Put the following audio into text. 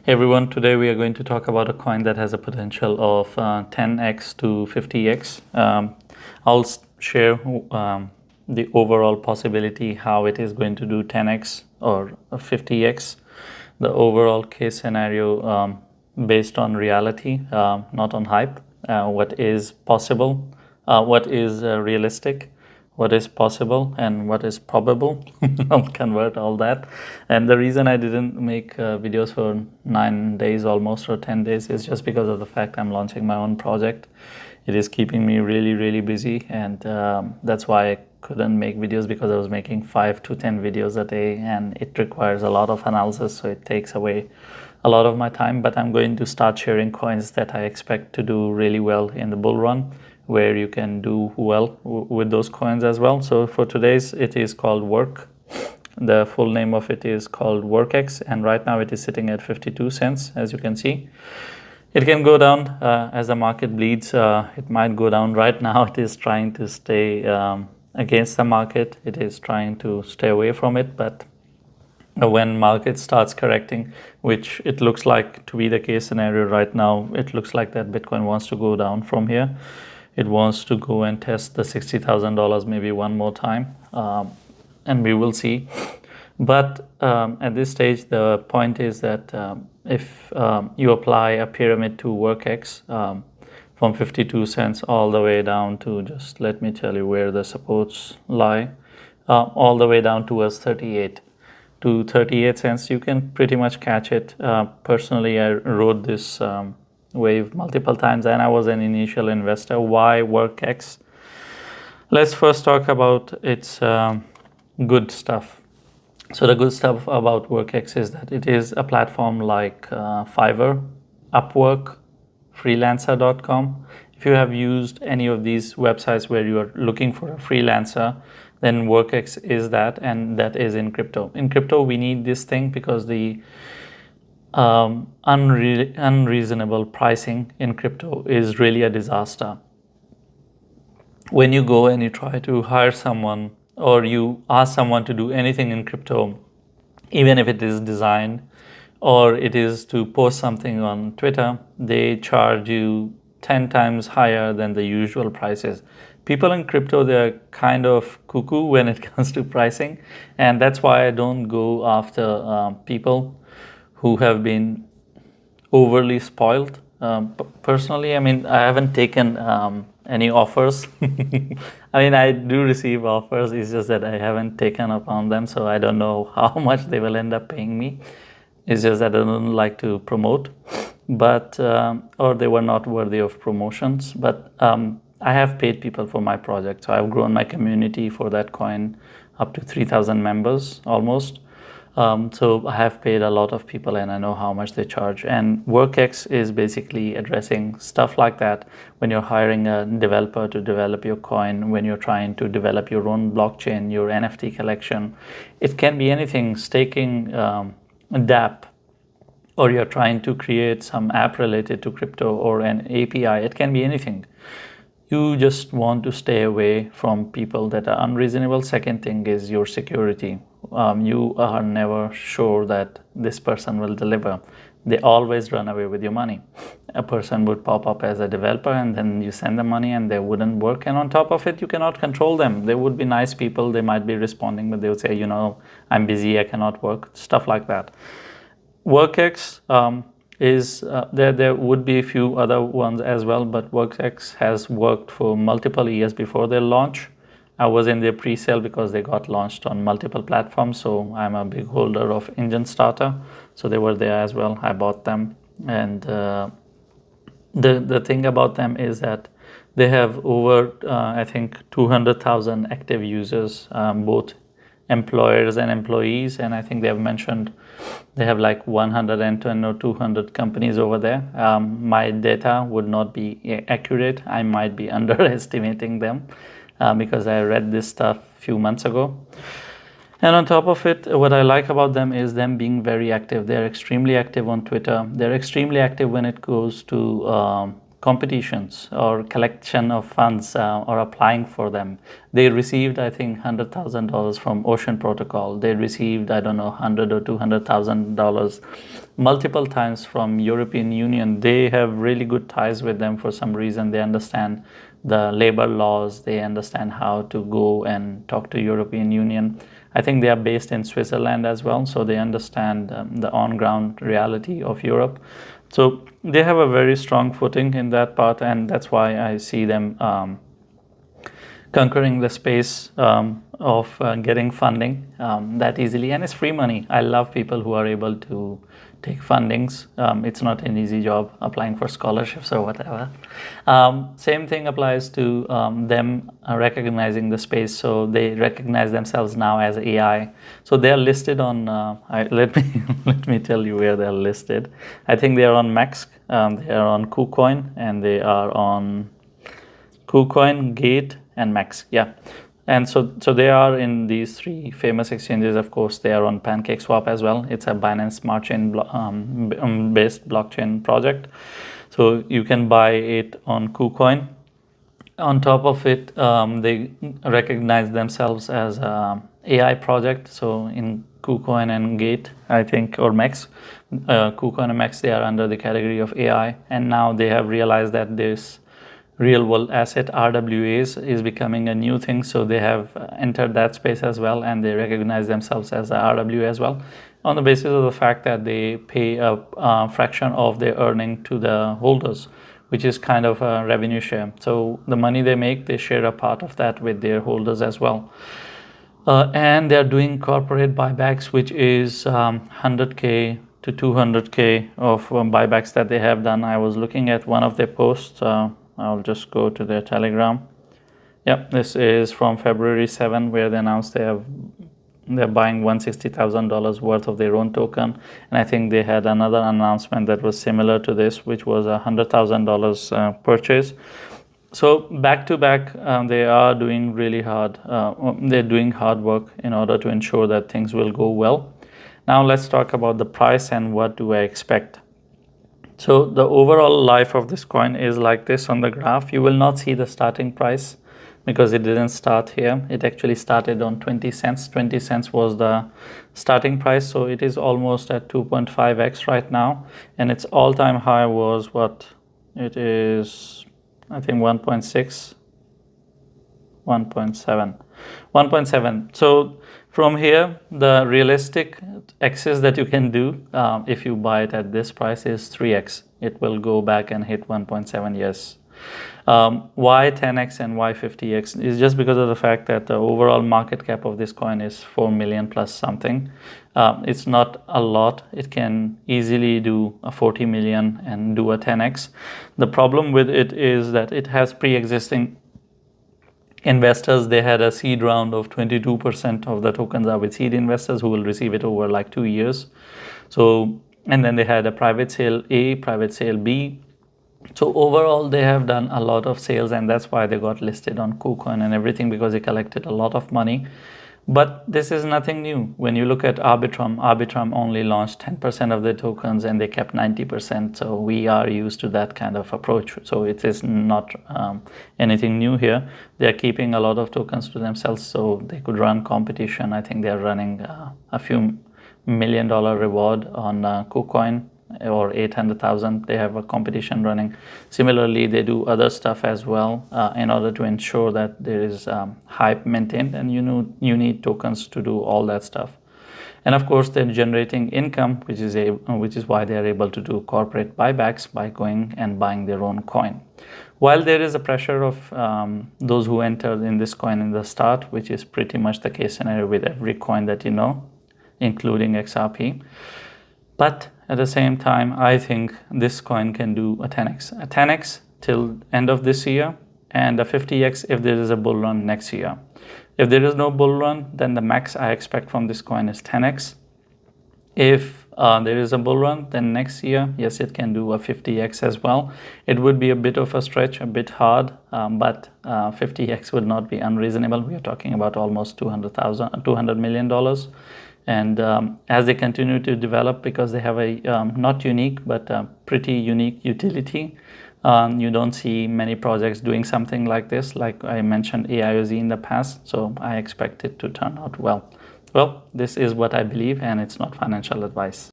Hey everyone, today we are going to talk about a coin that has a potential of 10x to 50x. I'll share the overall possibility how it is going to do 10x or 50x, the overall case scenario based on reality, not on hype, what is possible, what is realistic, what is possible and what is probable. I'll convert all that. And the reason I didn't make videos for 9 days almost or 10 days is just because of the fact I'm launching my own project. It is keeping me really busy, and that's why I couldn't make videos, because I was making 5 to 10 videos a day and it requires a lot of analysis, so it takes away a lot of my time. But I'm going to start sharing coins that I expect to do really well in the bull run, where you can do well with those coins as well. So for today's, it is called Work. The full name of it is called Workex, and right now it is sitting at 52 cents, as you can see. It can go down as the market bleeds. It might go down. Right now it is trying to stay against the market. It is trying to stay away from it, but when market starts correcting, which it looks like to be the case scenario right now, it looks like that Bitcoin wants to go down from here. It wants to go and test the $60,000 maybe one more time, and we will see. But at this stage, the point is that if you apply a pyramid to Workex from 52 cents all the way down to, just let me tell you where the supports lie, all the way down towards 38 to 38 cents, you can pretty much catch it. Personally, I rode this wave multiple times, and I was an initial investor. Why Workex? Let's first talk about its good stuff. So the good stuff about Workex is that it is a platform like Fiverr, Upwork, freelancer.com. If you have used any of these websites where you are looking for a freelancer, then Workex is that, and that is in crypto. In crypto, we need this thing because the unreasonable pricing in crypto is really a disaster. When you go and you try to hire someone, or you ask someone to do anything in crypto, even if it is design or it is to post something on Twitter, they charge you 10 times higher than the usual prices. People in crypto, they're kind of cuckoo when it comes to pricing, and that's why I don't go after people who have been overly spoiled. Personally, I mean, I haven't taken any offers. I mean, I do receive offers, it's just that I haven't taken up on them, so I don't know how much they will end up paying me. It's just that I don't like to promote, but or they were not worthy of promotions. But I have paid people for my project, so I've grown my community for that coin up to 3,000 members almost. So I have paid a lot of people, and I know how much they charge. And Workex is basically addressing stuff like that. When you're hiring a developer to develop your coin, when you're trying to develop your own blockchain, your NFT collection, it can be anything, staking, dApp, or you're trying to create some app related to crypto or an API. It can be anything. You just want to stay away from people that are unreasonable. Second thing is your security. You are never sure that this person will deliver. They always run away with your money. A person would pop up as a developer, and then you send them money and they wouldn't work. And on top of it, you cannot control them. They would be nice people. They might be responding, but they would say, I'm busy, I cannot work, stuff like that. Workex is there would be a few other ones as well, but Workex has worked for multiple years before their launch. I was in their pre-sale because they got launched on multiple platforms, so I'm a big holder of Engine Starter, so they were there as well. I bought them, and the thing about them is that they have over I think 200,000 active users, both employers and employees, and I think they have mentioned they have like 110 or 200 companies over there. My data would not be accurate. I might be underestimating them because I read this stuff a few months ago. And on top of it, what I like about them is them being very active. They're extremely active on Twitter. They're extremely active when it goes to competitions or collection of funds or applying for them. They received, I think, $100,000 from Ocean Protocol. They received, I don't know, $100,000 or $200,000 multiple times from European Union. They have really good ties with them for some reason. They understand the labor laws. They understand how to go and talk to European Union. I think they are based in Switzerland as well, so they understand the on-ground reality of Europe. So they have a very strong footing in that part, and that's why I see them conquering the space of getting funding that easily. And it's free money. I love people who are able to take fundings. It's not an easy job applying for scholarships or whatever. Same thing applies to them recognizing the space. So they recognize themselves now as AI. So they are listed on, let me tell you where they are listed. I think they are on Max, they are on KuCoin, and they are on KuCoin, Gate, and Max. Yeah. And so they are in these three famous exchanges. Of course, they are on PancakeSwap as well. It's a Binance Smart Chain based blockchain project. So you can buy it on KuCoin. On top of it, they recognize themselves as an AI project. So in KuCoin and Gate, I think, or Max, KuCoin and Max, they are under the category of AI. And now they have realized that this real world asset RWAs is becoming a new thing, so they have entered that space as well, and they recognize themselves as a RWA as well, on the basis of the fact that they pay a fraction of their earning to the holders, which is kind of a revenue share. So the money they make, they share a part of that with their holders as well. And they're doing corporate buybacks, which is 100K to 200K of buybacks that they have done. I was looking at one of their posts. I'll just go to their Telegram. Yep, this is from February 7, where they announced they're buying $160,000 worth of their own token. And I think they had another announcement that was similar to this, which was a $100,000 purchase. So back to back, they are doing really hard. They're doing hard work in order to ensure that things will go well. Now let's talk about the price and what do I expect. So the overall life of this coin is like this on the graph. You will not see the starting price because it didn't start here. It actually started on 20 cents. 20 cents was the starting price. So it is almost at 2.5x right now. And its all-time high was what? It is, I think, 1.6, 1.7, 1.7. So from here, the realistic exit that you can do if you buy it at this price is 3x. It will go back and hit 1.7, yes. Why 10x and why 50x is just because of the fact that the overall market cap of this coin is 4 million plus something. It's not a lot. It can easily do a 40 million and do a 10x. The problem with it is that it has pre-existing investors. They had a seed round of 22% of the tokens are with seed investors who will receive it over like 2 years. So, and then they had a private sale A, private sale B. So overall, they have done a lot of sales, and that's why they got listed on KuCoin and everything, because they collected a lot of money. But this is nothing new. When you look at Arbitrum only launched 10% of their tokens and they kept 90%. So we are used to that kind of approach. So it is not anything new here. They are keeping a lot of tokens to themselves so they could run competition. I think they are running a few $1 million reward on KuCoin, or 800,000. They have a competition running. Similarly, they do other stuff as well in order to ensure that there is hype maintained, and you need tokens to do all that stuff. And of course, they're generating income, which is why they are able to do corporate buybacks by going and buying their own coin. While there is a pressure of those who entered in this coin in the start, which is pretty much the case scenario with every coin that you know, including XRP. But at the same time, I think this coin can do a 10x till end of this year, and a 50x if there is a bull run next year. If there is no bull run, then the max I expect from this coin is 10x. If there is a bull run, then next year, yes, it can do a 50x as well. It would be a bit of a stretch, a bit hard, but 50x would not be unreasonable. We are talking about almost $200 million. And as they continue to develop, because they have a not unique but a pretty unique utility, You don't see many projects doing something like this, like I mentioned AIOZ in the past, so I expect it to turn out well. Well, this is what I believe, and it's not financial advice.